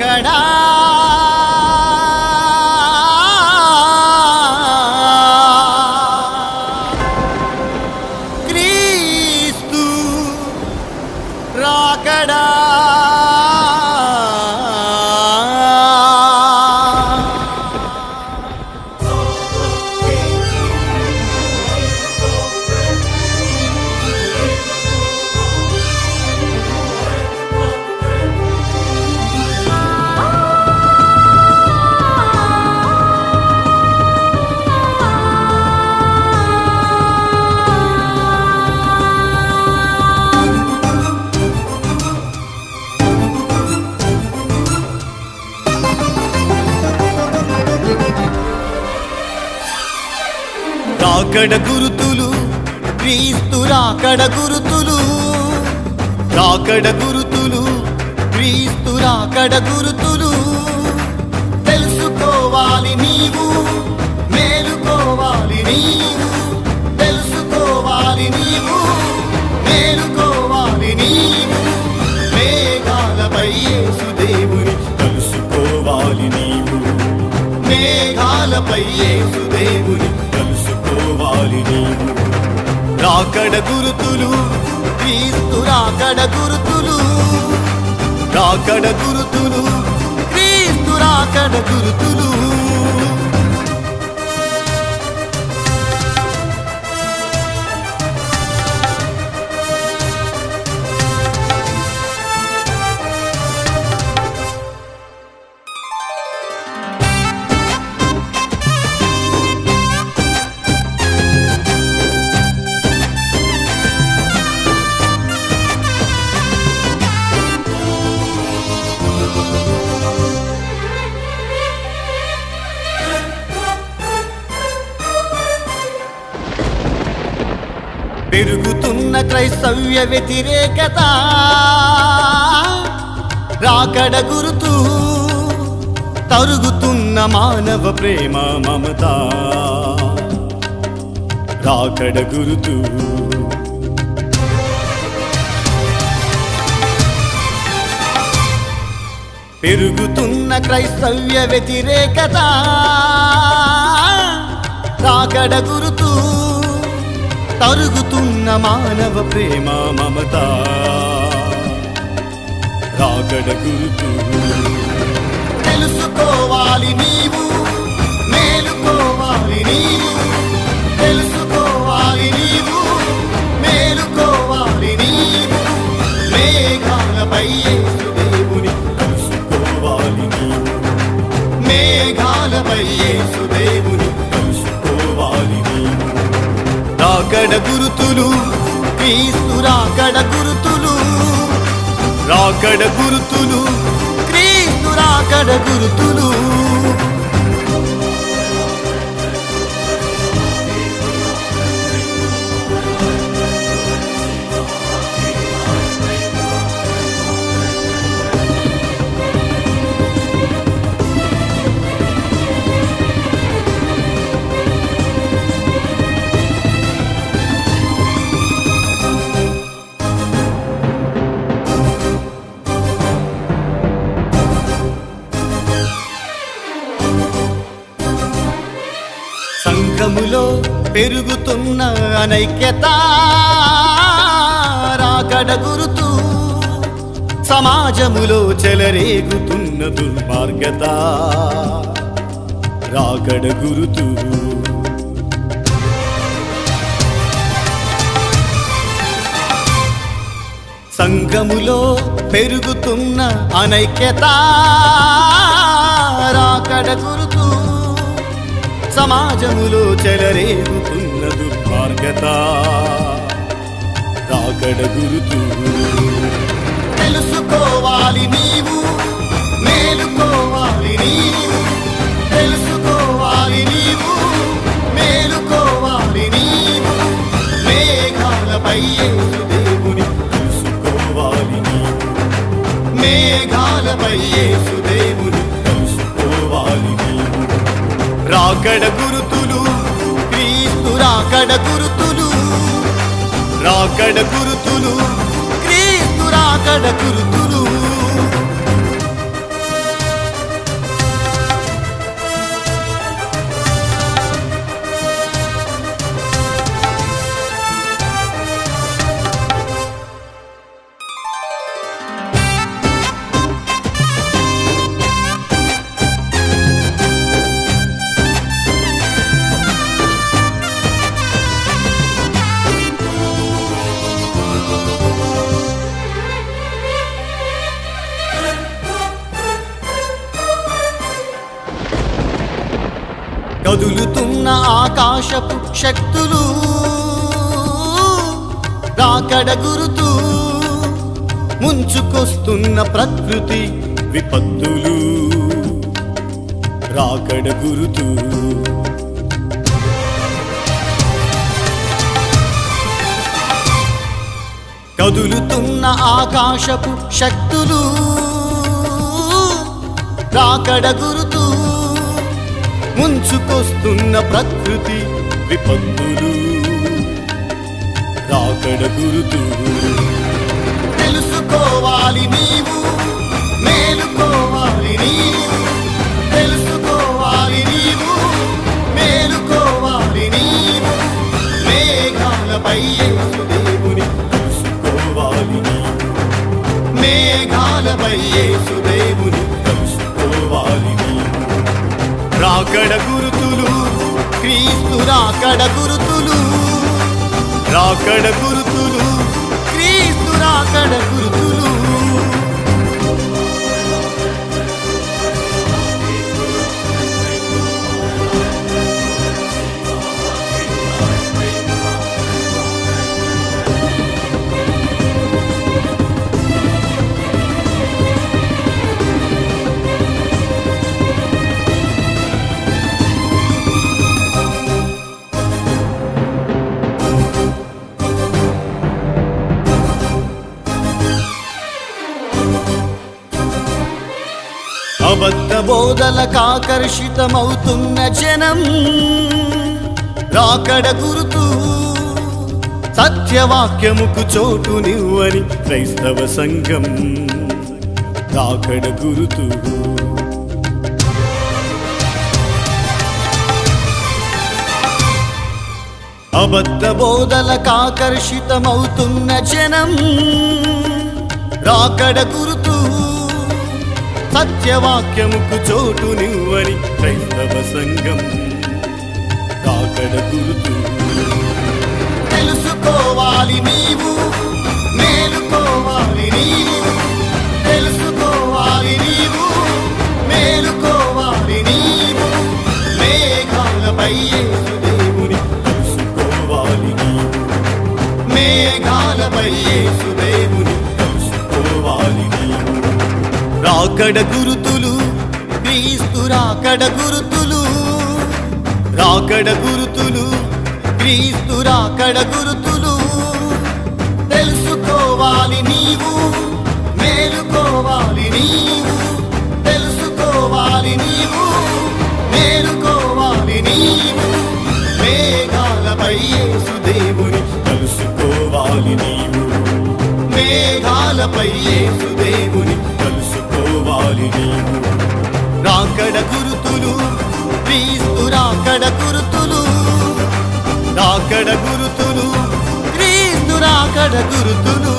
రాకడా క్రీస్తు రాకడా రాకడ గురుతులు క్రీస్తు రాకడ గురుతులు రాకడ గురుతులు క్రీస్తు రాకడ గురుతులు తెలుసుకోవాలి నీవు మేలుకోవాలి నీవు తెలుసుకోవాలి నీవు మేలుకోవాలి నీవు మేఘాలపై యేసు దేవుని కలుసుకోవాలి నీవు మేఘాలపై యేసు దేవుని రాకడ గురుతులు క్రీస్తు రాకడ గురుతులు రాకడ గురుతులు క్రీస్తు రాకడ గురుతులు పెరుగుతున్న క్రైస్తవ్య వ్యతిరేకత రాకడ గురుతు తరుగుతున్న మానవ ప్రేమ మమత రాకడ గురుతు పెరుగుతున్న క్రైస్తవ్య వ్యతిరేకత రాకడ గురుతు తరుగుతున్న మానవ ప్రేమ మమత రాకడ గురుతు తెలుసుకోవాలి నీవు మేలుకోవాలి నీవు తెలుసుకోవాలి నీవు మేలుకోవాలి నీవు మేఘాలపై యేసు దేవుని కలుసుకోవాలి నీవు మేఘాలపై యేసు దేవుని కలుసుకోవాలి నీవు రాకడ గురుతులు క్రీస్తు రాకడ గురుతులు రాకడ గురుతులు క్రీస్తు రాకడ గురుతులు సంఘములో పెరుగుతున్న అనైక్యత రాకడ గురుతు సమాజములో చెలరేగుతున్న దుర్మార్గత రాకడ గురుతు సంఘములో పెరుగుతున్న అనైక్యత రాకడ గురుతు సమాజములో చెలరేగుతున్న దుర్మార్గత రాకడ గురుతు తెలుసుకోవాలి నీవు మేలుకోవాలి నీవు తెలుసుకోవాలి నీవు మేలుకోవాలి నీవు మేఘాలపై యేసు దేవుని కలుసుకోవాలి నీవు మేఘాలపై యేసు దేవుని కలుసుకోవాలి నీవు రాకడ గురుతులు క్రీస్తు రాకడ గురుతులు రాకడ గురుతులు క్రీస్తు రాకడ గురుతులు కదులుతున్న ఆకాశపు శక్తులు రాకడ గురుతు, ముంచుకొస్తున్న ప్రకృతి విపత్తులు రాకడ గురుతు. కదులుతున్న ఆకాశపు శక్తులు రాకడ గురుతు, ముంచుకొస్తున్న ప్రకృతి విపత్తులు రాకడ గురుతు. తెలుసుకోవాలి నీవు, మేలుకోవాలి నీవు, తెలుసుకోవాలి నీవు, మేలుకోవాలి నీవు. మేఘాలపై యేసు దేవుని తెలుసుకోవాలి నీవు, మేఘాలపై యేసు దేవుని తెలుసుకోవాలి నీవు. రాకడ గురుతులు, క్రీస్తు రాకడ గురుతులు, రాకడ గురుతులు, క్రీస్తు రాకడ గురుతులు. అబద్ధ బోధలకాకర్షితమవుతున్న జనం రాకడ గురుతు, సత్యవాక్యముకు చోటునివ్వని క్రైస్తవ సంఘం రాకడ గురుతు. అబద్ధ బోధలకాకర్షితమవుతున్న జనం రాకడ గురుతు, సత్యవాక్యముకు చోటునివ్వని క్రైస్తవ సంఘం రాకడ గురుతు. తెలుసుకోవాలి నీవు, మేలుకోవాలి నీవు, తెలుసుకోవాలి నీవు, మేలుకోవాలి నీవు. మేఘాలపై యేసు దేవుని తెలుసుకోవాలి నీవు, మేఘాలపై యేసు దేవుని తెలుసుకోవాలి నీవు. రాకడ గురుతులు, క్రీస్తు రాకడ గురుతులు, రాకడ గురుతులు, క్రీస్తు రాకడ గురుతులు. తెలుసుకోవాలి నీవు, మేలుకోవాలి నీవు, తెలుసుకోవాలి నీవు, మేలుకోవాలి నీవు. మేఘాలపై యేసు దేవుని తెలుసుకోవాలి నీవు, మేఘాలపై యేసు దేవుని తెలుసుకోవాలి నీవు. రాకడ గురుతులు, క్రీస్తు రాకడ గురుతులు, రాకడ గురుతులు, క్రీస్తు రాకడ గురుతులు.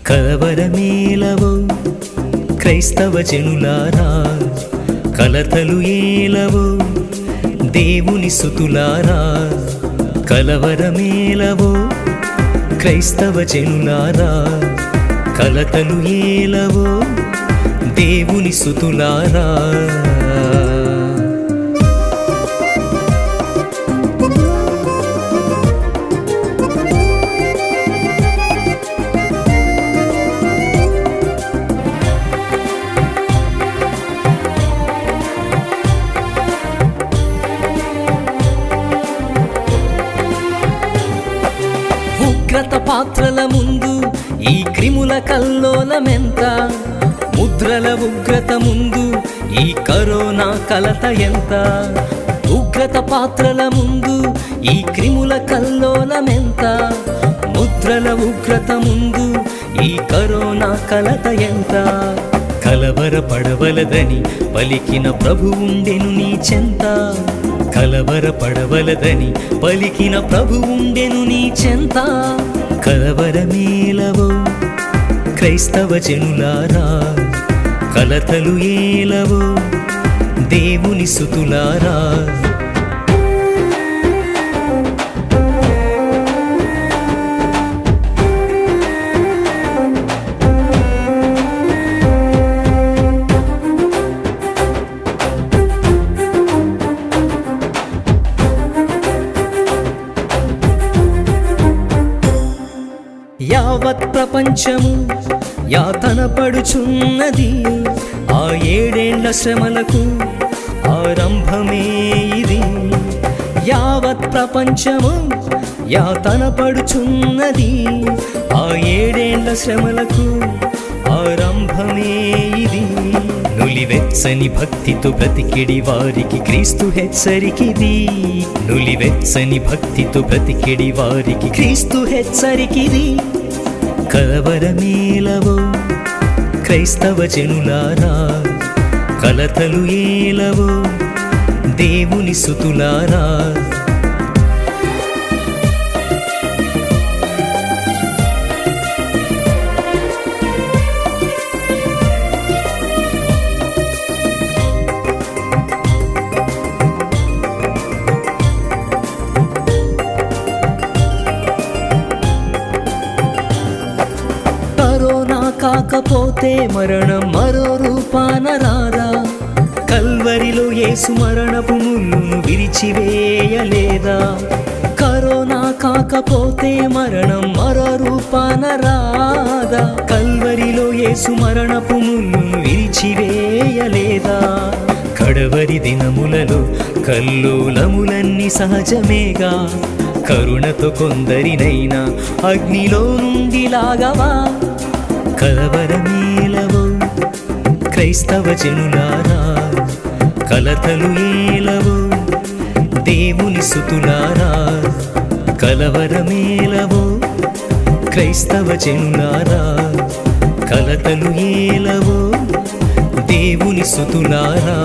కలవరమేలవో క్రైస్తవ జనులారా, కలతలు ఏలవో దేవుని సుతులారా. కలవరమేలవో క్రైస్తవ జనులారా, కలతలు ఏలవో దేవుని సుతులారా. ఉగ్రత పాత్రల ముందు ఈ క్రిముల కల్లోలమెంత, ముద్రల ఉగ్రత ముందు ఈ కరోనా కలత ఎంత. ఉగ్రత పాత్రల ముందు ఈ క్రిముల కల్లోలమెంత, ముద్రల ఉగ్రత ముందు ఈ కరోనా కలత ఎంత. కలవరపడవలదని పలికిన ప్రభువుండెను నీ చెంత, కలవరపడవలదని పలికిన ప్రభు ఉండెను నీ చెంత. కలవరమేలవో క్రైస్తవ జనులారా, కలతలు ఏలవో దేవుని సుతులారా. యావత్ ప్రపంచము యాతన పడుచున్నది, ఆ 7 ఏళ్ల శ్రమలకు ఆరంభమే ఇది. యావత్ ప్రపంచము యాతన పడుచున్నది, ఆ 7 ఏళ్ల శ్రమలకు ఆరంభమే ఇది. నులివెచ్చని భక్తితో బ్రతికెడి వారికి క్రీస్తు హెచ్చరికిది. నులివెచ్చని భక్తితో బ్రతికెడి వారికి క్రీస్తు హెచ్చరికిది. కలవరమేలవో క్రైస్తవ జనులారా, కలతలు ఏలవో దేవుని సుతులారా. కాకపోతే మరణం మరో రూపాన రాదా? కల్వరిలో యేసు మరణపు ముళ్ళును విరిచివేయలేదా? కరోనా కాకపోతే మరణం మరో రూపాన రాదా? కల్వరిలో యేసు మరణపు ముళ్ళును విరిచివేయలేదా? కడవరి దినములలో కల్లోలములన్నీ సహజమేగా, కరుణతో కొందరినైనా అగ్నిలో నుండి లాగవా? కలవరమేలవో క్రైస్తవ జనులారా, కలతలు ఏలవో దేవుని సుతులారా. కలవరమేలవో క్రైస్తవ జనులారా, కలతలు ఏలవో దేవుని సుతులారా.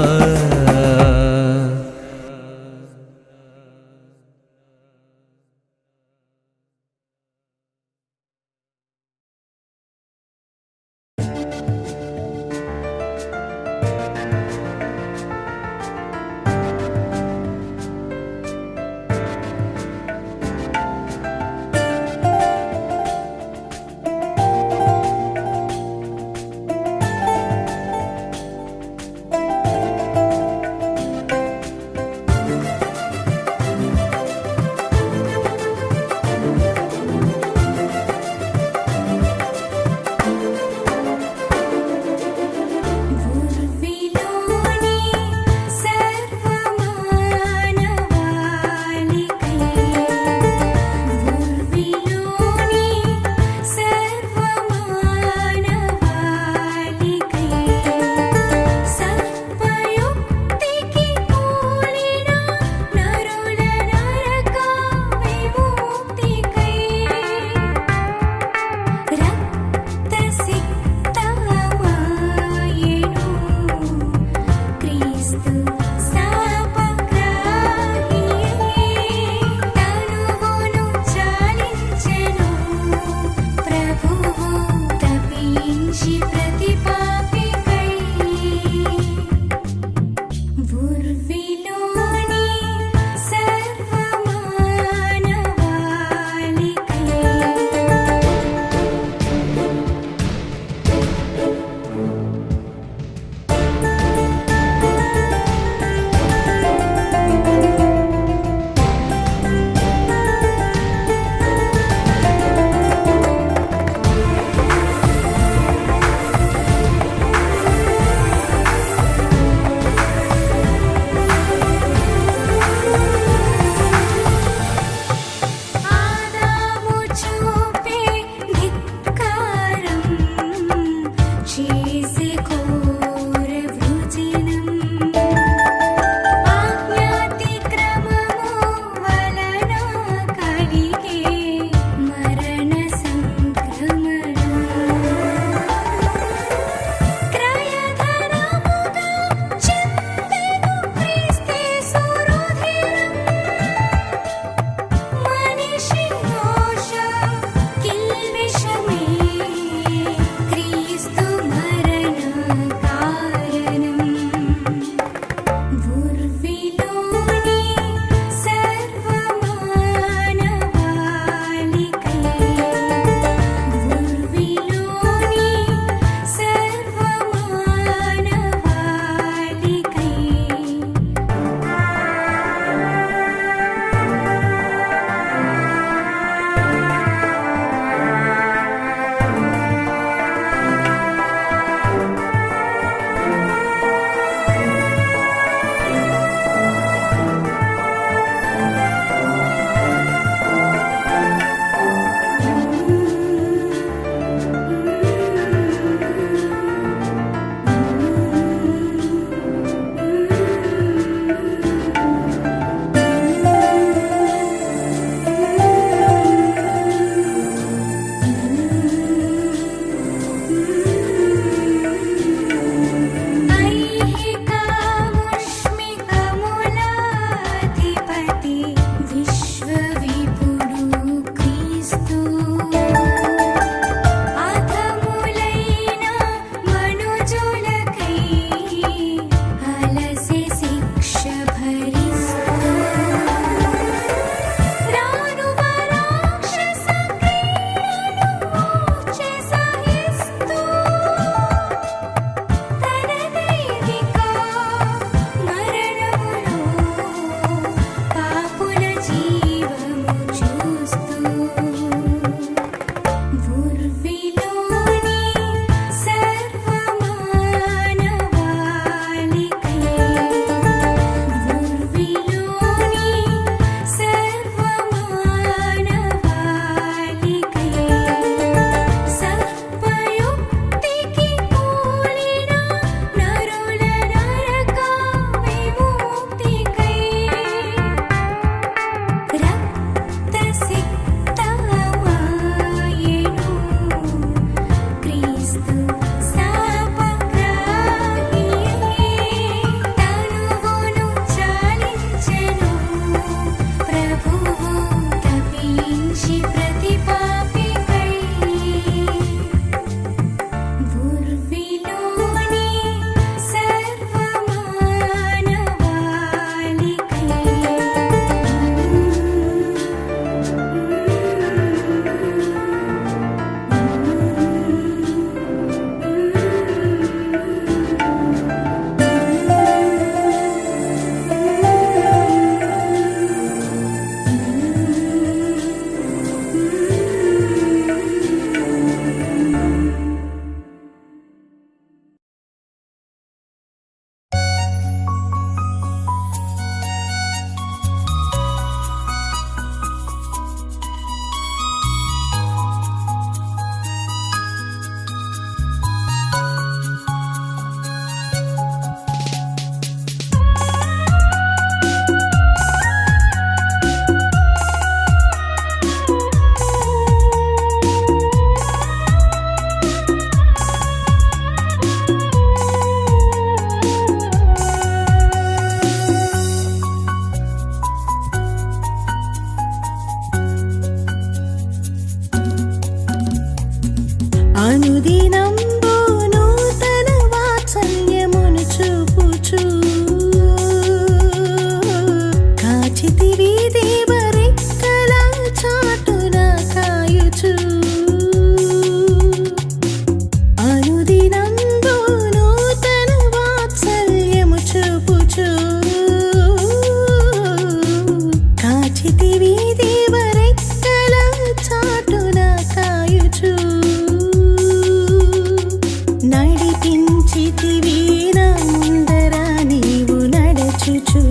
కాచితివి నా ముందర నీవు నడచుచు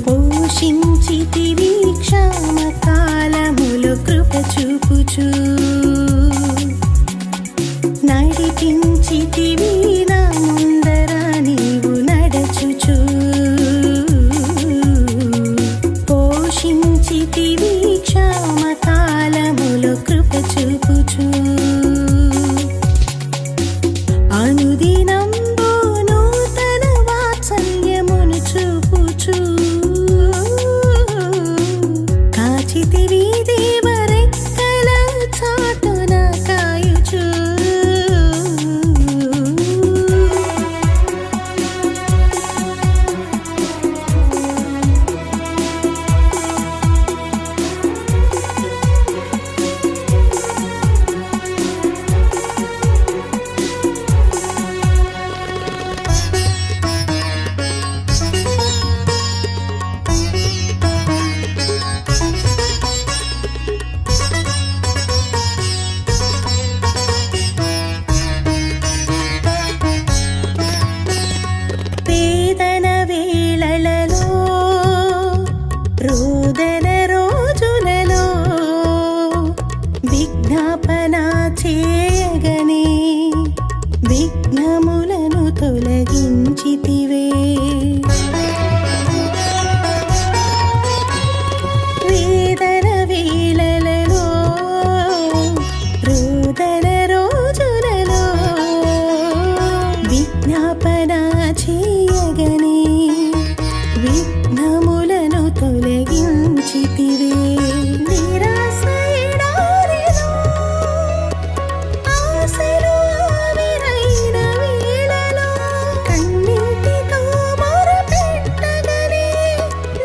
పోషించితివి క్షామకాలములో కృప చూపుచు నడిపించితివి నా ముందర నీవు నడచుచు పోషించితివి క్షామకాలములో కృప చూపుచు అనుదినంబు నూతన వాత్సల్యమును చూపుచు కాచితివి దేవరెక్కల చాటున కాయుచు వేదన వేళలలో రోదన రోజులలో విజ్ఞాపన చేయగనే విఘ్నములను తొలగించితివే వేదన వేళలలో రోదన రోజులలో విజ్ఞాపన చేయగనే విఘ్నములను తొలగించితివే నిరాశ ఎడారిలో ఆశలు ఆవిరైన వేళలో కన్నీటితో మొరపెట్టగనే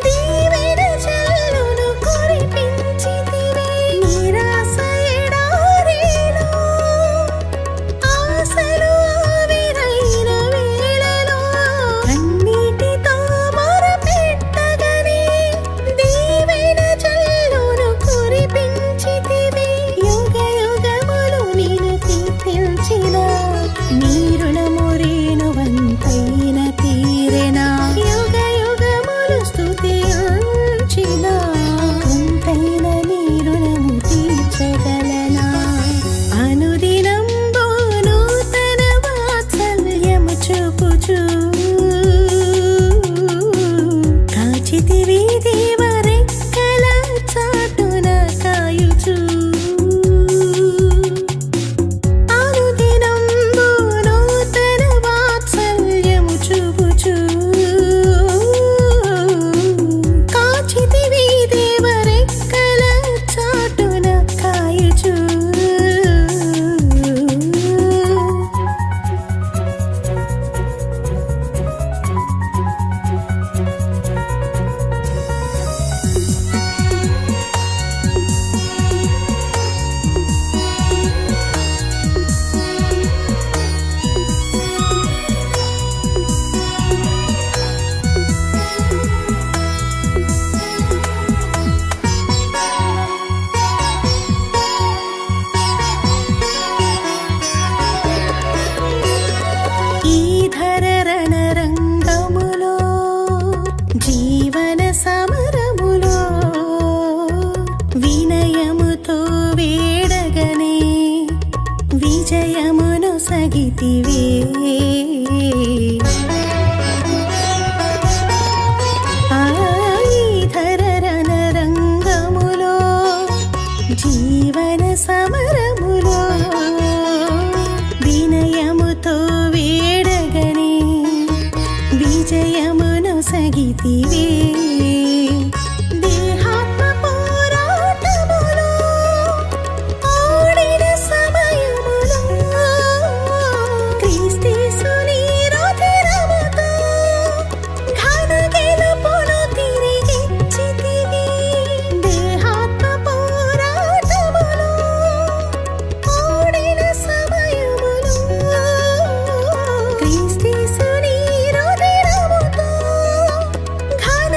దీవెన జల్లును కురిపించితివే నిరాశ ఎడారిలో ఆశలు ఆవిరైన వేళలో కన్నీటితో మొరపెట్టగనే దీవెన జల్లును కురిపించితివే యుగ యుగములు నిన్ను కీర్తించిన నీ రుణము రేణువంతైన తీరెనా యుగ యుగములు స్తుతించిన కొంతైన నీ రుణము తీర్చగలనా అనుదినంబు నూతన వాత్సల్యము చూపుచు కాచితివి దేవరెక్కల చాటున కాయుచు అనుదినంబు నూతన వాత్సల్యము చూపుచు కాచితివి దేవరెక్కల చాటున కాయుచు ఈ ధర రణరంగములో జీవన సమరములో వినయముతో వేడగనే విజయమును సగితివే ఈ ధర రణరంగములో జీవన సమరములో వినయముతో వేడగనే విజయమును సగితివే దేహాత్మ పోరాటములో ఓడిన సమయములో క్రీస్తేసుని రుధిరముతో ఘన గెలుపును తిరిగిచ్చితివి దేహాత్మ పోరాటములో ఓడిన సమయములో క్రీస్తేసుని రుధిరముతో ఘన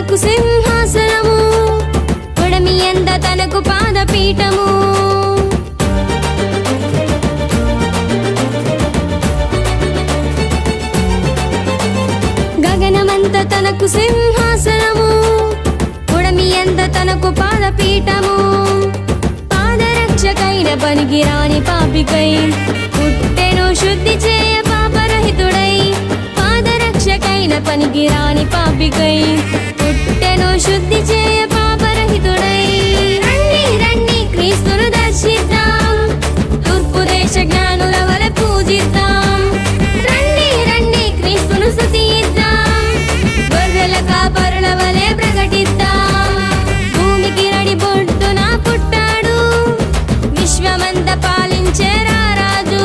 తనకు సింహాసనము, ఉడమి ఎంత తనకు పాదపీఠము. గగనమంత తనకు సింహాసనము, ఉడమి ఎంత తనకు పాదపీఠము. పాదరక్షకైన పనికిరాని పాపికై పుట్టెను శుద్ధి చేయ పాపరహితుడై. పాదరక్షకైన పనికిరాని పాపికై పుట్టెను శుద్ధి చేయ పాపరహితుడై. రండి రండి క్రీస్తును దర్శిద్దాం, తూర్పు దేశ జ్ఞానుల వలె పూజిద్దాం. రండి రండి క్రీస్తును స్తుతిద్దాం, గొర్రెల కాపరుల వలె ప్రకటిద్దాం. భూమికి నడిబొడ్డున పుట్టాడు, విశ్వమంత పాలించే రారాజు.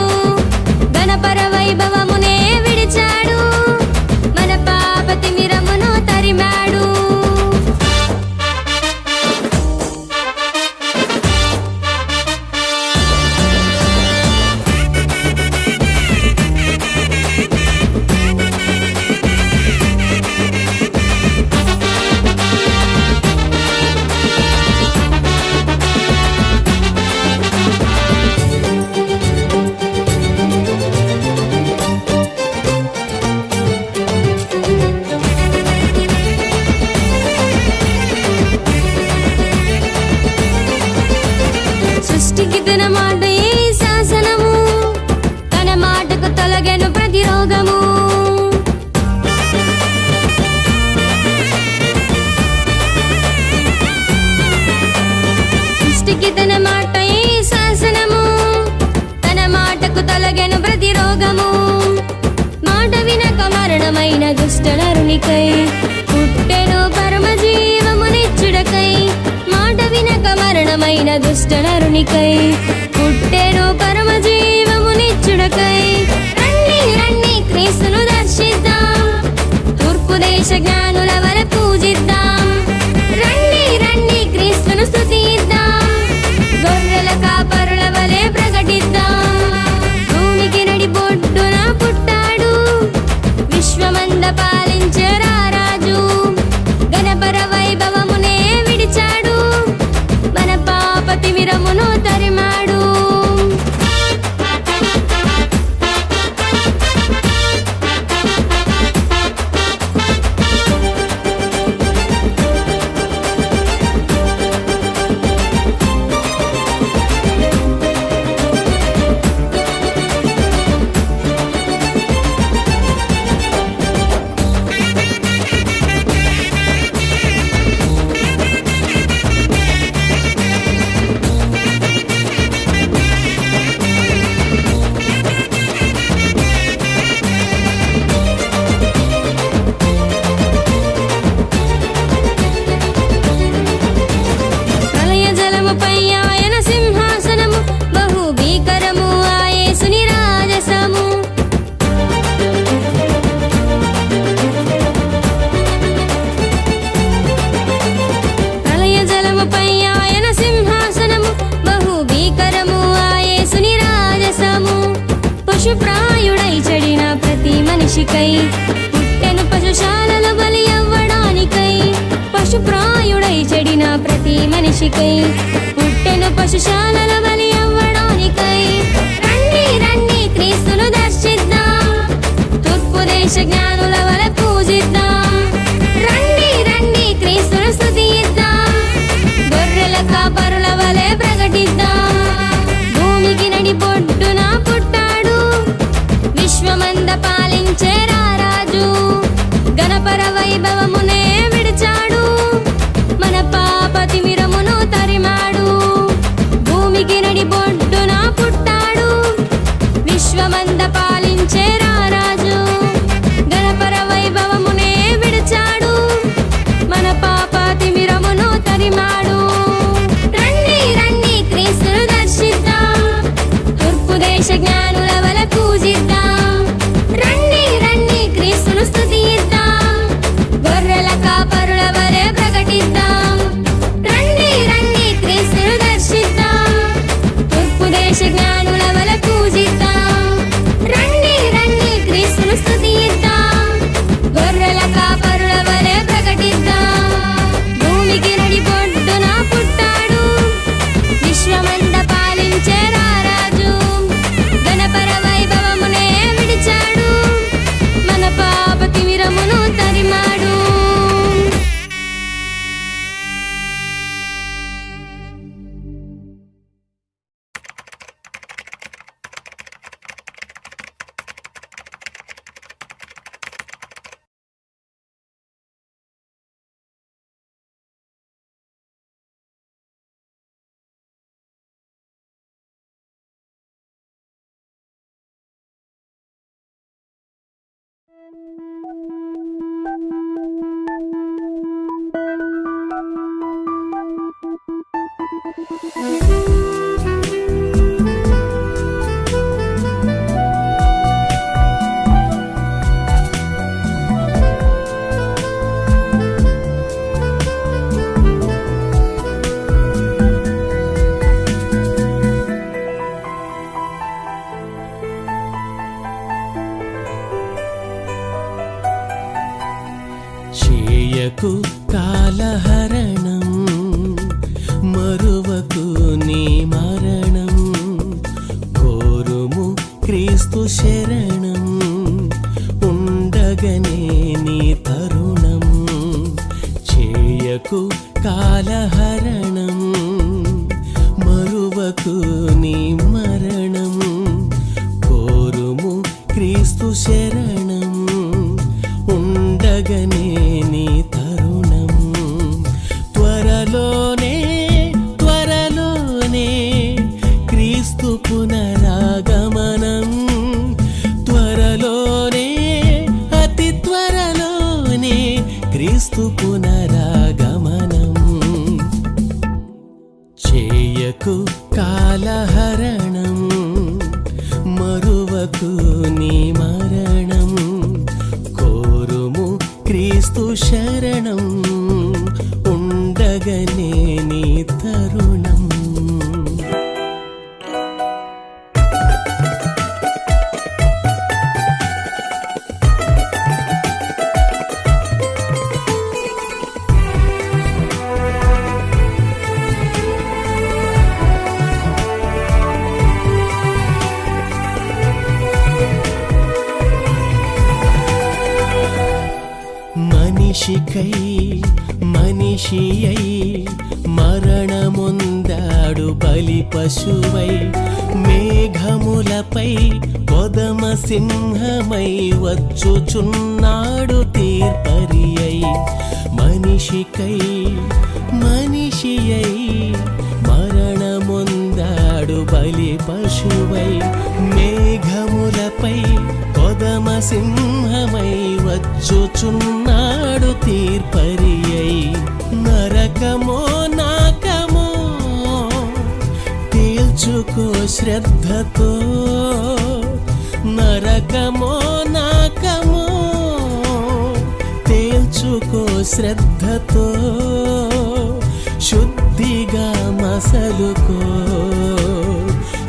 గణపర వైభవమునే విడిచాడు, మన పాప తిమిరమును తరిమాడు. సృష్టికి తన మాట ఏ శాసనము, తన మాటకు తొలగెను ప్రతి రోగము. సృష్టికి తన మాట ఏ శాసనము, తన మాటకు తొలగెను ప్రతి రోగము. మాట వినక మరణమైన దుష్ట నరునికై పుట్టెను పరమజీవమునిచ్చుడకై. మాట వినక మరణమైన దుష్ట నరునికై పుట్టెను పరమజీవమునిచ్చుడకై. రండి రండి క్రీస్తును దర్శిద్దాం, తూర్పు దేశ జ్ఞానుల వలె పూజిద్దాం. రండి రండి క్రీస్తును స్తుతిద్దాం, గొర్రెల కాపరుల వలె ప్రకటిద్దాం. భూమికి నడిబొడ్డున పుట్టాడు, విశ్వమంద పాలించే రారాజు. గణపర వైభవమునే విడిచాడు, మన పాప తిమిరమును తరిమాడు. ప్రళయ జలముపై ఆయన సింహాసనము, బహు భీకరము ఆ యేసుని రాజసము. ప్రళయ జలముపై ఆయన సింహాసనము, బహు భీకరము ఆ యేసుని రాజసము. పశుప్రాయుడై చెడిన ప్రతి మనిషికై పుట్టెను పశుశాలలో బలి అవ్వడానికై. పశుప్రాయుడై చెడిన ప్రతి మనిషికై పుట్టెను పశుశాలలో బలి అవ్వడానికై. రండి రండి క్రీస్తును దర్శిద్దాం, తూర్పు దేశ జ్ఞానుల వలె పూజిద్దాం. రండి రండి క్రీస్తును స్తుతిద్దాం, గొర్రెల కాపరుల వలె ప్రకటిద్దాం. భూమికి నడిబొడ్డున పుట్టాడు, విశ్వమంద పాలించే రారాజు. గణపర వైభవమునే విడిచాడు, మన పాప తిమిరమును తరిమాడు. భూమికి చేయకు కాలహరణం, మరువకు నీ మరణం, కోరుము క్రీస్తు శరణం, ఉండగనే నీ తరుణం. చేయకు కాలహరణం, మరువకు నీ మరణం, కోరుము క్రీస్తు శరణం, ఉండగనే నీ తరుణం. త్వరలోనే త్వరలోనే క్రీస్తు పునరాగమనం, త్వరలోనే అతి త్వరలోనే క్రీస్తు పునరాగమనం. చేయకు కాలహరణం, మరువకు నీ మరణం, కోరుము క్రీస్తు శరణం, ఉండగనే నీ తరుణం. మనిషికై మనిషియై మరణముందాడు బలి పశువై, మేఘములపై కొదమ సింహమై వచ్చుచున్నాడు తీర్పరియై. మనిషికై మనిషియై మరణముందాడు బలి పశువై, మేఘములపై కొదమ సింహమై వచ్చుచున్నాడు తీర్పరియై. నరకమో నాకమో తేల్చుకో శ్రద్ధతో, నరకమో నాకమో తేల్చుకో శ్రద్ధతో, శుద్ధిగా మసలుకో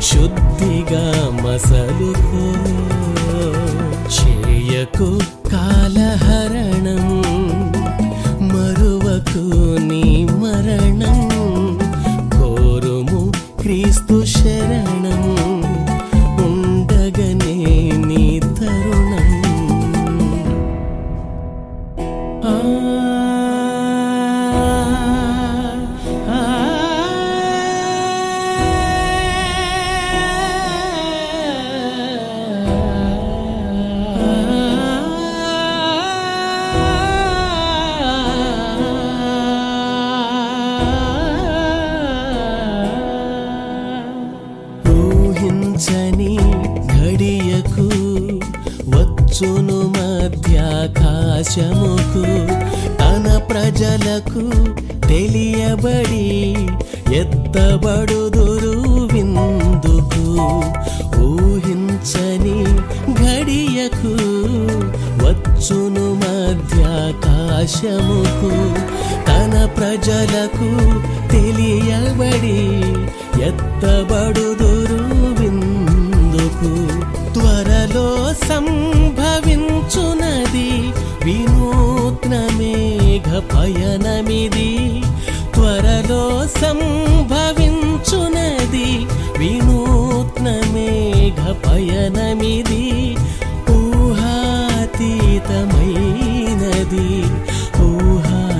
శుద్ధిగా మసలుకో. చేయకు కాలహరణం, మరువకు నీ మరణం, కోరుము క్రీస్తు శరణం, ఉండగనే నీ తరుణం. ఆ ఊహించని ఘడియకు వచ్చును మధ్యాకాశముకు, తన ప్రజలకు తెలియబడి ఎత్తబడుదురు విందుకు. ఊహించని ఘడియకు వచ్చును మధ్యాకాశముకు, తన ప్రజలకు తెలియబడి ఎత్తబడుదురు విందుకు. త్వరలో సంభవించునది వినూత్న మేఘ పయనమిది, త్వరలో సంభవించునది వినూత్న మేఘ పయనమిది. ఊహాతీతమైనది ఊహాతీతమైనది.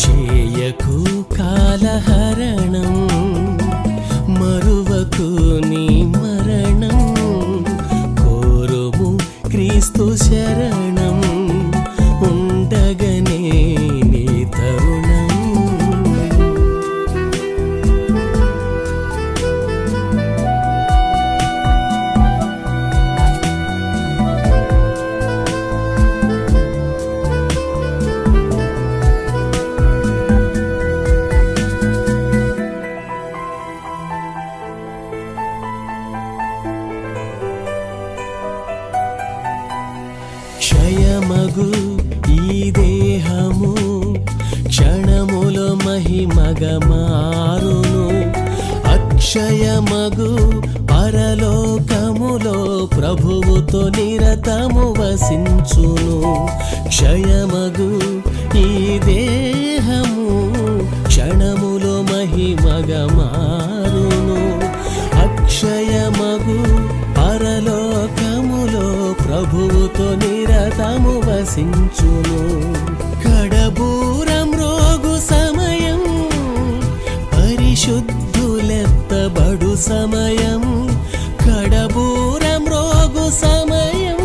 చేయకు కాలహరణం, మరువకు నీ మరణం, కోరుము క్రీస్తు శరణం, ఉండగనే నీ తరుణం. అక్షయమగు పరలోకములో ప్రభువుతో నిరతము వసించును. క్షయమగు ఈ దేహము క్షణములో మహిమగా మారును. అక్షయమగు పరలోకములో ప్రభువుతో నిరతము వసించును. కడబూరం రోగు సమయం పరిశుద్ధులెత్తబడు సమయం. కడబూరం రోగు సమయం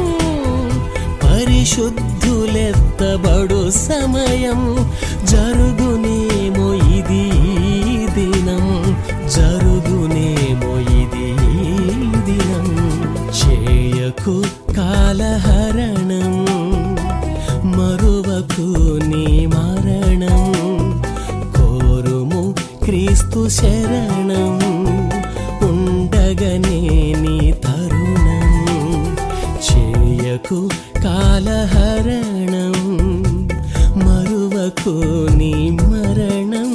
పరిశుద్ధులెత్తబడు సమయం. జరుగునేమో ఇది ఈ దినం, జరుగునేమో ఇది ఈ దినం. చేయకు కాలహరణం, మరువకు నీ మరణం. కోరుము క్రీస్తు శరణం, ఉండగనే నీ తరుణం. చేయకు కాలహరణం, మరువకు నీ మరణం.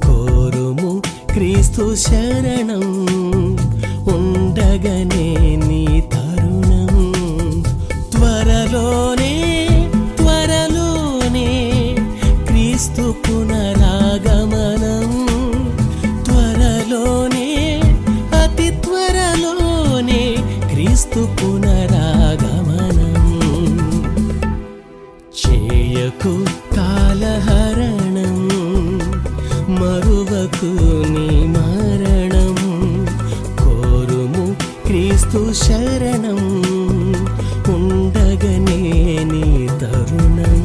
కోరుము క్రీస్తు శరణం, ఉండగనే నీ తరుణం. త్వరలోనే త్వరలోనే క్రీస్తు పునరాగమనం. త్వరలోనే అతి త్వరలోనే క్రీస్తు పునరాగమనం. చేయకు కాలహరణం, మరువకు నీ మరణం. కోరుము క్రీస్తు శరణం, ఉండగనే నీ తరుణం.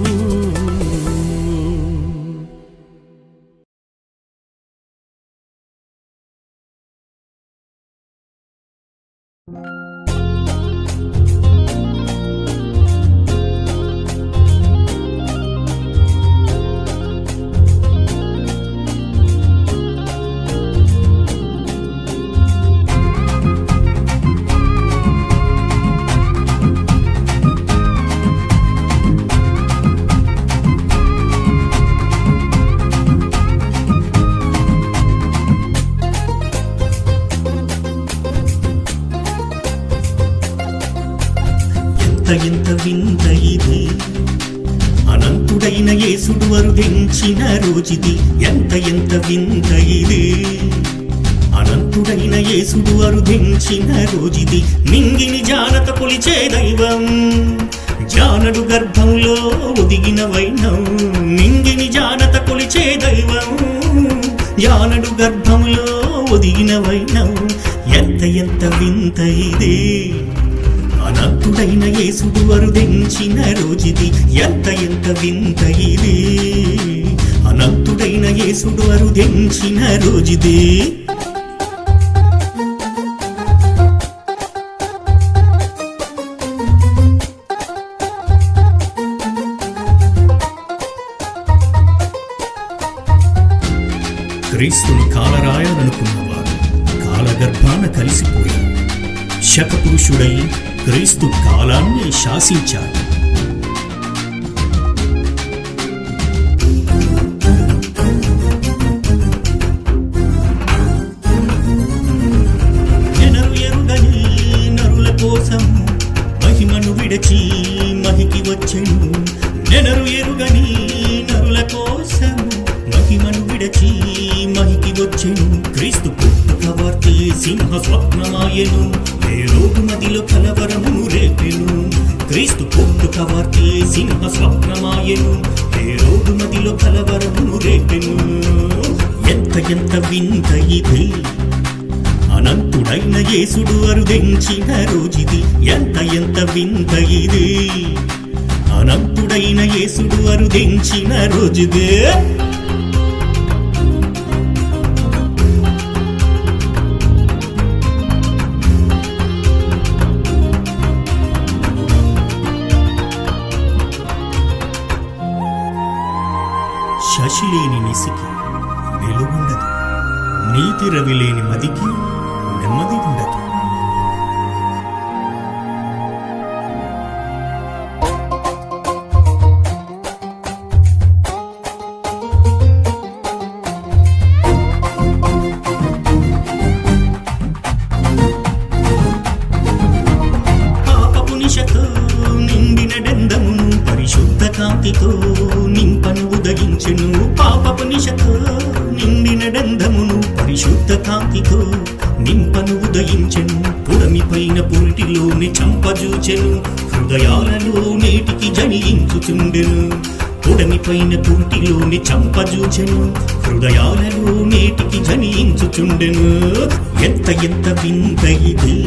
ఎంత వింత ఇది, అనంతుడైన యేసుడు అరుదించిన రోజుది. ఎంత వింత ఇది, అనంతుడైన యేసుడు అరుదించిన రోజుది. నింగిని జానత కొలిచే దైవం, జానడు గర్భంలో ఒదిగిన వైనం. నింగిని జానత కొలిచే దైవం, జానడు గర్భంలో ఒదిగిన వైనం. ఎంత వింత ఇది, అనంతుడైన యేసుడు అరుదించిన రోజుది. ఎంత వింత ఇది, అనంతుడైన యేసుడు అరుదించిన రోజుది. క్రీస్తుని కాలరాయాలనుకున్నవారు కాలగర్భాన కలిసిపోయారు. శకపురుషుడై క్రీస్తు కాలాన్ని శాసించాడు. ఎనరు ఎరుగని నరుల కోసం మహిమను విడచి మహికి వచ్చెను. ఎనరు ఎరుగని నరుల కోసం మహిమను విడచి మహికి వచ్చెను. క్రీస్తు పుట్టుక వార్తే సింహ స్వప్నమాయెను, ఏ రోగు మదిలో కలవరమును రేపెను. క్రీస్తు పుట్టుక వార్తే సింహ స్వప్నమాయెను, ఏ రోగు మదిలో కలవరమును రేపెను. ఎంత వింత ఇది, అనంతుడైన యేసుడు అరుదించిన రోజుది. ఎంత వింత ఇది, అనంతుడైన యేసుడు అరుదించిన రోజుదే. శశిలేని నిసికి వెలుగుండదు, నీతి రవిలేని మదికి నెమ్మది ఉండదు. పరిశుద్ధ కాంతితో నింపను ఉదయించెను. పుడమి పైన పురిటిలోని చంపజూచెను. హృదయాలలో నేటికి జనించుచుండెను. పుడమి పైన పురిటిలోని చంపజూచెను. హృదయాలలో నేటికి జనించుచుండెను. ఎంత ఎంత వింత ఇది,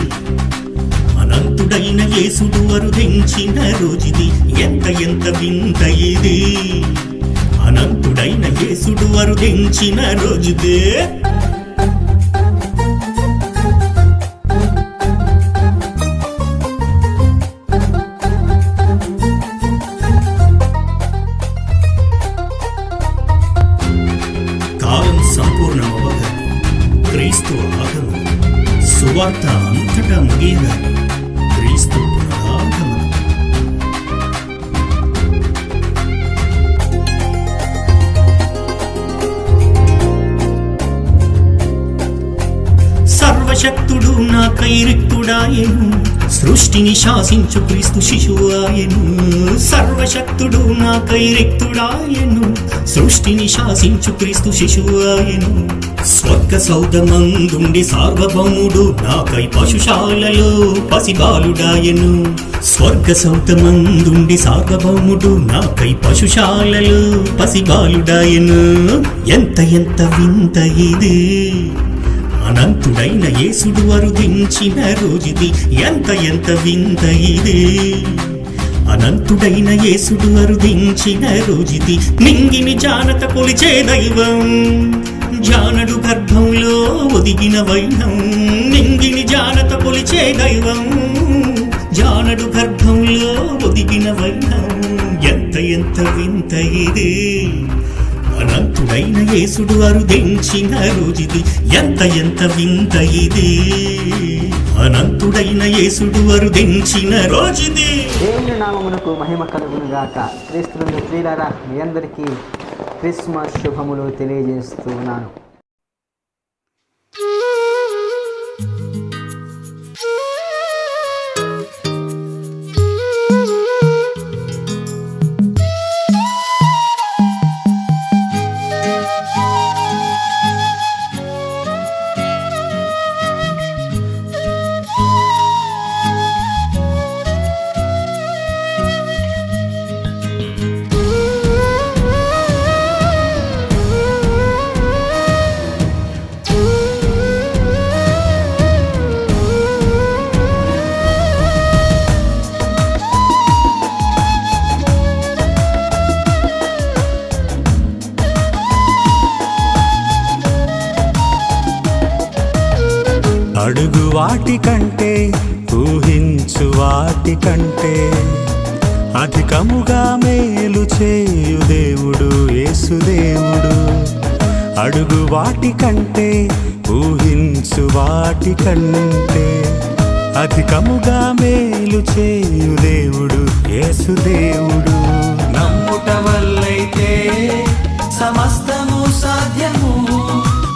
అనంతుడైన యేసుడు అరుదించిన రోజుది. ఎంత ఎంత వింత ఇది, అనంతుడైన యేసుడు అరుదించిన రోజుదే. కాలం సంపూర్ణమవగా క్రీస్తు ఆగమనం, సువార్త అంతటా ముగియగానే క్రీస్తు పునరాగమనం. సర్వశక్తుడు నాకై రిక్తుడాయెను. సృష్టిని శాసించు క్రీస్తు శిశువాయెను. సర్వశక్తుడు నాకై రిక్తుడాయెను. సృష్టిని శాసించు క్రీస్తు శిశువాయెను. స్వర్గ సౌధమందుండి సార్వభౌముడు నాకై పశుశాలలో పసిబాలుడాయెను. స్వర్గ సౌధమందుండి సార్వభౌముడు నాకై పశుశాలలో పసిబాలుడాయెను. ఎంత ఎంత వింత ఇది, అనంతుడైన యేసుడు అరుదించిన రోజుది. ఎంత ఎంత వింత ఇది, అనంతుడైన యేసుడు అరుదించిన రోజుది. నింగిని జానత కొలిచే దైవం, జానడు గర్భంలో ఒదిగిన వైనం. నింగిని జానత కొలిచే దైవం, జానడు గర్భంలో ఒదిగిన వైనం. ఎంత ఎంత వింత ఇది, అనంతుడైన యేసుడు అరుదించిన రోజుది. ఎంత ఎంత వింత ఇది, అనంతుడైన యేసుడు అరుదించిన రోజుది. దేవుని నామమునకు మహిమ కలుగును గాక. క్రీస్తునందు ప్రియులారా, మీ అందరికీ క్రిస్మస్ శుభములు తెలియజేస్తూ ఉన్నాను. అడుగు వాటి కంటే ఊహించు వాటి కంటే అధికముగా మేలు చేయు దేవుడు యేసుదేవుడు. అడుగు వాటి కంటే ఊహించు వాటి కంటే అధికముగా మేలు చేయు దేవుడు యేసుదేవుడు. నమ్ముట వల్లైతే సమస్తము సాధ్యము,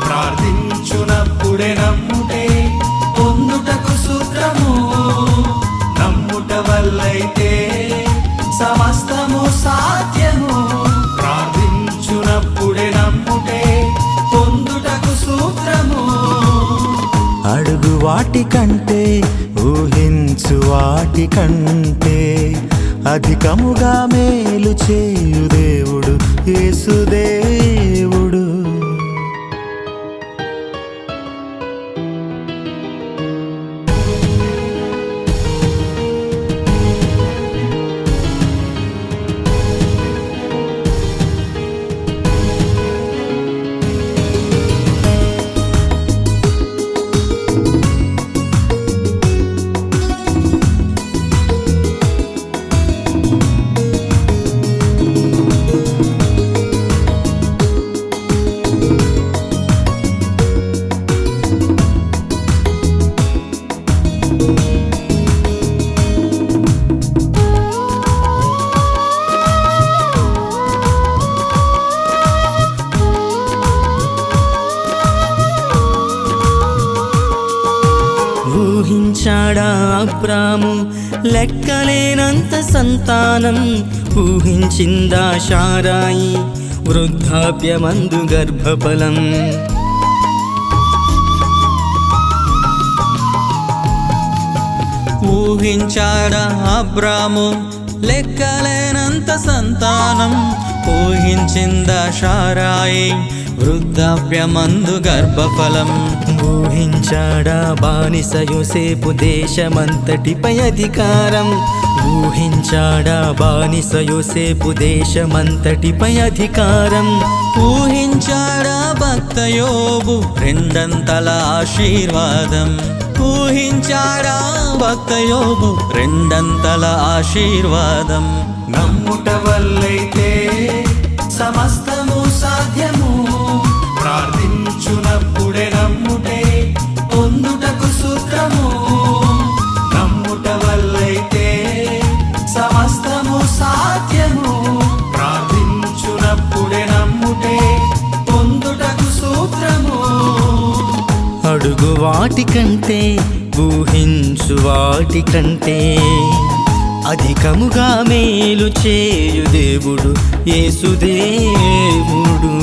ప్రార్థించునప్పుడే నమ్ముటే పొందుటకు సూత్రము. నమ్ముట వల్లైతే సమస్తము సాధ్యము, ప్రార్థించునప్పుడే నమ్ముటే పొందుటకు సూత్రము. అడుగు వాటి కంటే ఊహించు వాటి కంటే అధికముగా మేలు చేయు దేవుడు యేసుదేవుడు. ఊహించాడా అబ్రాము లెక్కలేనంత సంతానం, ఊహించిందా శారాయి వృద్ధాప్యమందు గర్భఫలం. ఊహించాడా అబ్రాము లెక్కలేనంత సంతానం, ఊహించిందా శారాయి వృద్ధాప్యమందు గర్భఫలం. ఊహించాడా బానిస యోసేపు దేశమంతటిపై అధికారం, ఊహించాడా బానిస యోసేపు దేశమంతటిపై అధికారం. ఊహించాడా భక్త యోబు రెండంతల ఆశీర్వాదం, ఊహించాడా భక్త యోబు రెండంతల ఆశీర్వాదం. నమ్ముట వల్లైతే సమస్తము సాధ్యము, ప్రార్థించునప్పుడే నమ్ముటే పొందుటకు సూత్రము. నమ్ముట వల్లైతే సమస్తము సాధ్యము, ప్రార్థించునప్పుడే నమ్ముటే పొందుటకు సూత్రము. అడుగు వాటికంటే ఊహించు వాటికంటే అధికముగా మేలు చేయు దేవుడు యేసుదేవుడు.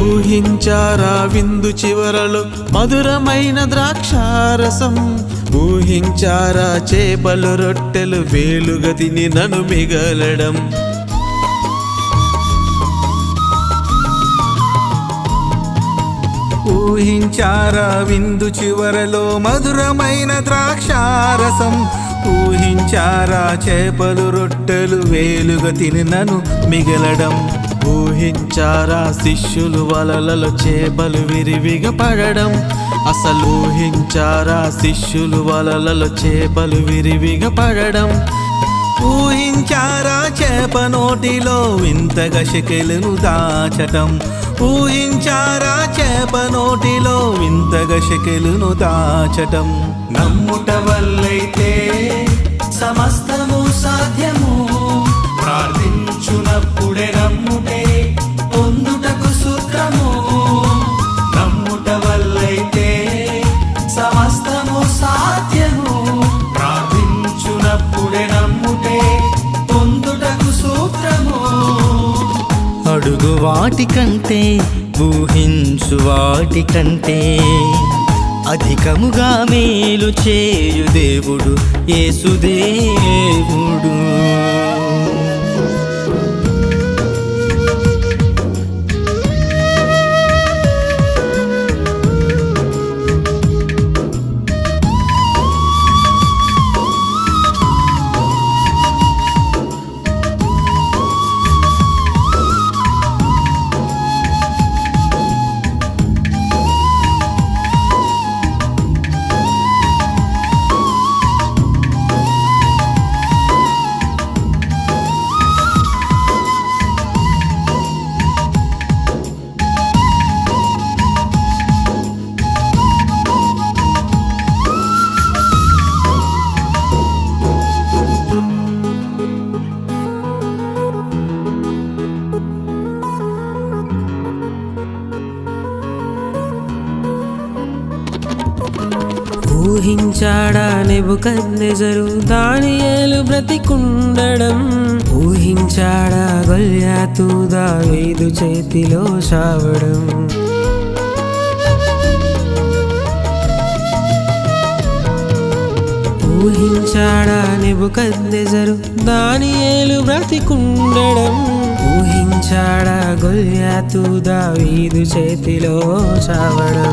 ఊహించారా విందు చివరలో మధురమైన ద్రాక్షారసం, ఊహించారా చేపలు రొట్టెలు వేలుగా తిని నన్ను మిగలడం. ఊహించారా విందు చివరలో మధురమైన ద్రాక్షారసం, ఊహించారా చేపలు రొట్టెలు వేలుగా తిని నన్ను మిగలడం. ఊహించారా శిష్యులు వలలలో చేపలు విరివిగా పడడం, అసలు ఊహించారా శిష్యులు వలలలో చేపలు విరివిగా పడడం. ఊహించారా చేప నోటిలో వింతగా శకెలను దాచటం, ఊహించారా చేప నోటిలో వింతగా శకెలను దాచటం. నమ్ముట వల్లైతే సమస్తము సాధ్యము, ప్రార్థించునప్పుడే నమ్ముటే పొందుటకు సూత్రము. నమ్ముట వల్లైతే సమస్తము సాధ్యము, ప్రార్థించునప్పుడే నమ్ముటే పొందుటకు సూత్రము. అడుగు వాటికంటే ఊహించు వాటికంటే అధికముగా మేలు చేయు దేవుడు యేసుదేవుడు. ఊహించాడా నెబుకద్నెజరు దానియేలు బ్రతికుండడం ఊహించాడా గొల్యాతు దావీదు చేతిలో చావడం ఊహించాడా నెబుకద్నెజరు దానియేలు బ్రతికుండడం ఊహించాడా గొల్యాతు దావీదు చేతిలో చావడం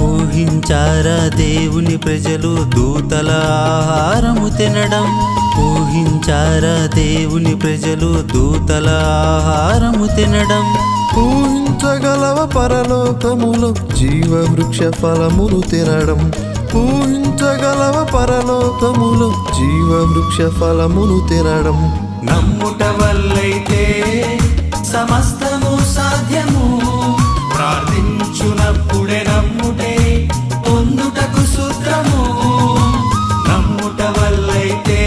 ఊహించారా దేవుని ప్రజలు దూతల ఆహారము తినడం ఊహించారా దేవుని ప్రజలు దూతల ఆహారము తినడం ఊహించగలవ పరలోకములో జీవవృక్ష ఫలములు తినడం ఊహించగలవ పరలోకములో జీవవృక్ష ఫలములు తినడం నమ్ముట వల్లైతే సమస్తము సాధ్యము ప్రార్థించునప్పుడే నమ్ముటే పొందుటకు సూత్రము నమ్ముట వల్లైతే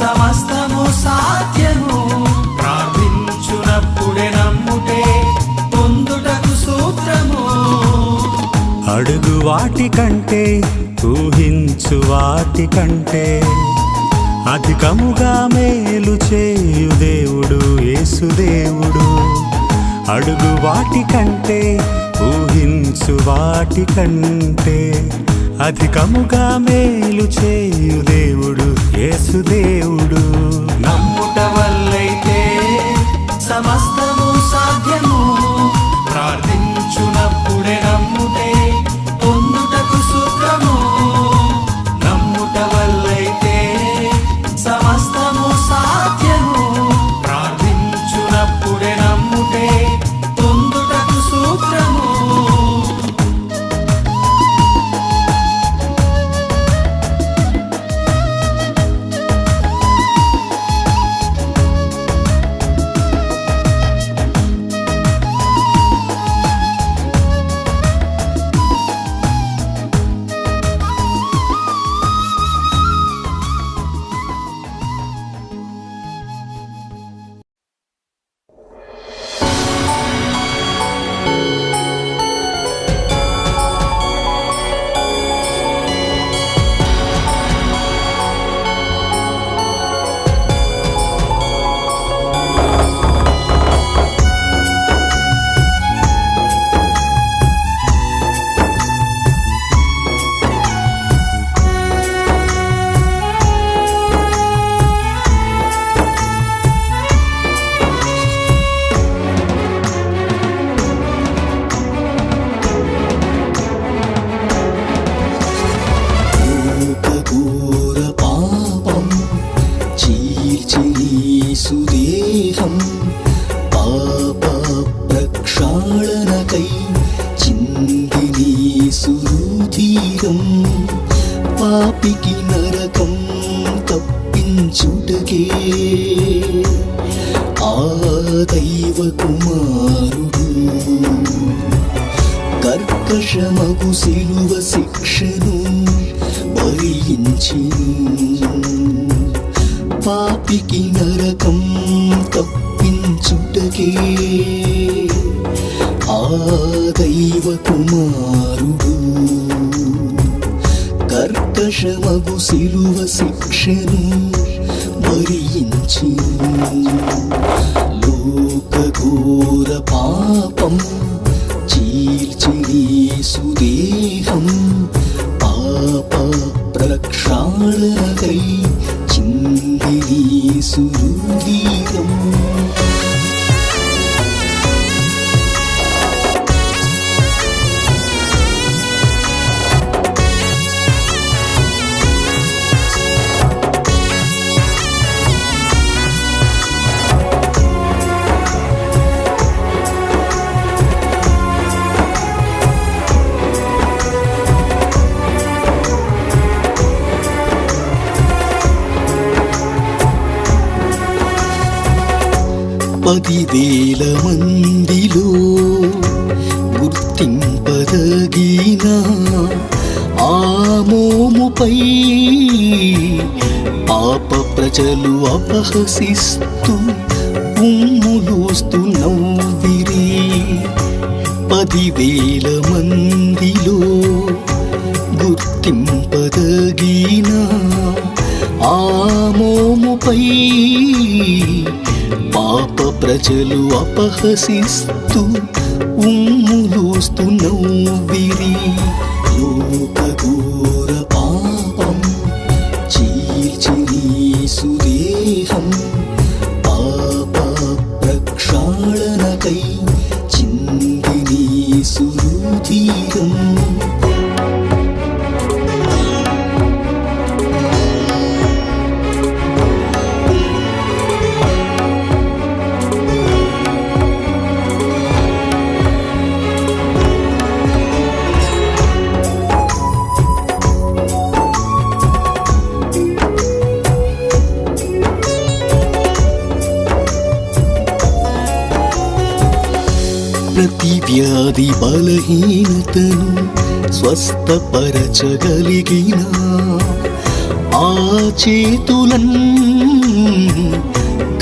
సమస్తము సాధ్యము ప్రార్థించునప్పుడే నమ్ముటే పొందుటకు సూత్రము అడుగు వాటి కంటే ఊహించు వాటి కంటే అధికముగా మేలు చేయు దేవుడు యేసుదేవుడు అడుగు వాటి కంటే ఊహించు వాటి కంటే అధికముగా మేలు చేయు దేవుడు యేసుదేవుడు నమ్ముట వల్లైతే సమస్తము సాధ్యము ప్రార్థించునప్పుడే నమ్ముటే పొందుటకు సూత్రము నమ్ముట వల్లైతే సమస్తము సాధ్యము ప్రార్థించునప్పుడే నమ్ముటే పొందుటకు సూత్రము సుదేహం పాప ప్రక్షాళనకై చిందిని సురుధీరం పాపికి నరకం తప్పించుటకే ఆ దైవ కుమారుడు కర్కశమగు శిలువ శిక్షను భరించిను పాపికి నరకం తప్పించుటకే ఆ దైవ కుమారుడు కర్కశమగు శిలువ శిక్షను భరించిను లోకఘోర పాపం చీల్చిని సుదేహం పాప ప్రక్షాళనకై చిందిని సురుధీరం పదివేల మందిలో గుర్తింపదగిన ఆ మోముపై పాప ప్రజలు అపహసిస్తూ ఉమ్ములూస్తూ నవ్విరి 10,000 మందిలో గుర్తింపదగిన ప్రజలు అపహసిస్తూ ఉమ్ములూస్తూ నవ్విరి. లోకఘోర పాపం చీల్చిరి సుదేహం, పాప ప్రక్షాళనకై చిందిని సురుధీరం. ప్రతి వ్యాధి బలహీనతను స్వస్థపరచగలిగిన ఆ చేతులన్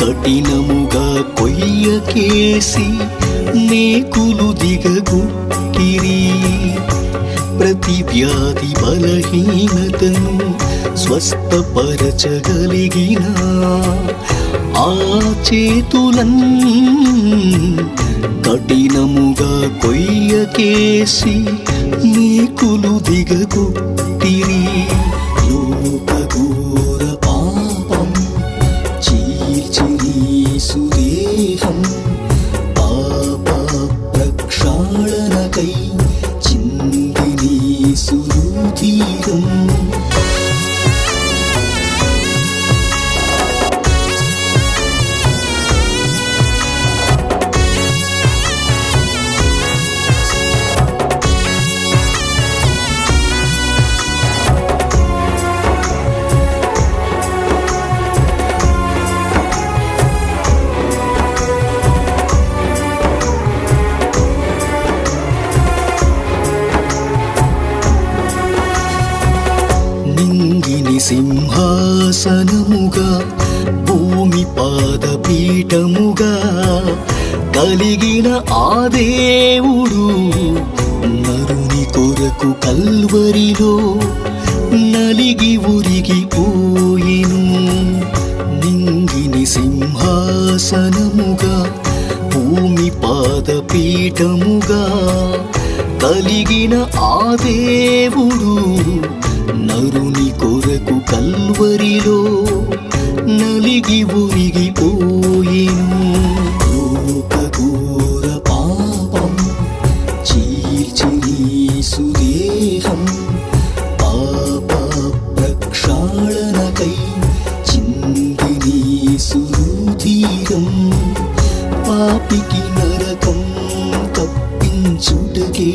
కఠినముగా కొయ్యకేసి మేకులు దిగగొట్టిరి. ప్రతి వ్యాధి బలహీనతను స్వస్థపరచగలిగిన ఆ చేతులన్ కఠినముగా కొయ్యకేసి మేకులు దిగగొట్టిరి. లోకఘోర పాపం చీల్చిరి సుదేహం, పాప ప్రక్షాళనకై చిందిని సురుధీరం. సింహాసనముగా భూమి పాదపీఠముగా కలిగిన ఆ దేవుడు నరుని కొరకు కల్వరిలో నలిగి ఉరిగిపోయెను. నింగిని సింహాసనముగా భూమి పాదపీఠముగా కలిగిన ఆ దేవుడు నరుని కొరకు కల్వరిలో నలిగి ఉరిగిపోయెను. లోకఘోర పాపం చీల్చిరి సుదేహం, పాప ప్రక్షాళనకై చిందిని సురుధీరం. పాపికి నరకం తప్పించుటకే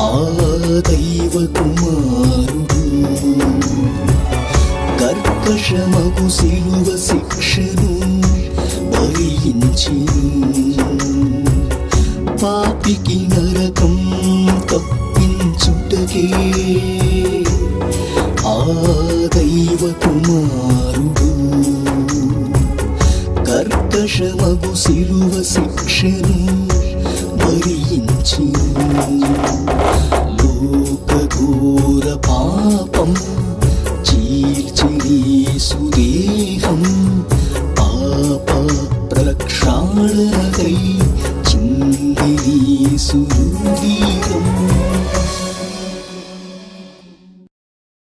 ఆ దైవ కుమారుడు కర్కశమగు శిలువ శిక్షను భరించి పాపికి నరకం తప్పించుటకే ఆ దైవ కుమారుడు కర్కశమగు శిలువ శిక్షను భరించి. లోకఘోర పాపం చీల్చిరి సుదే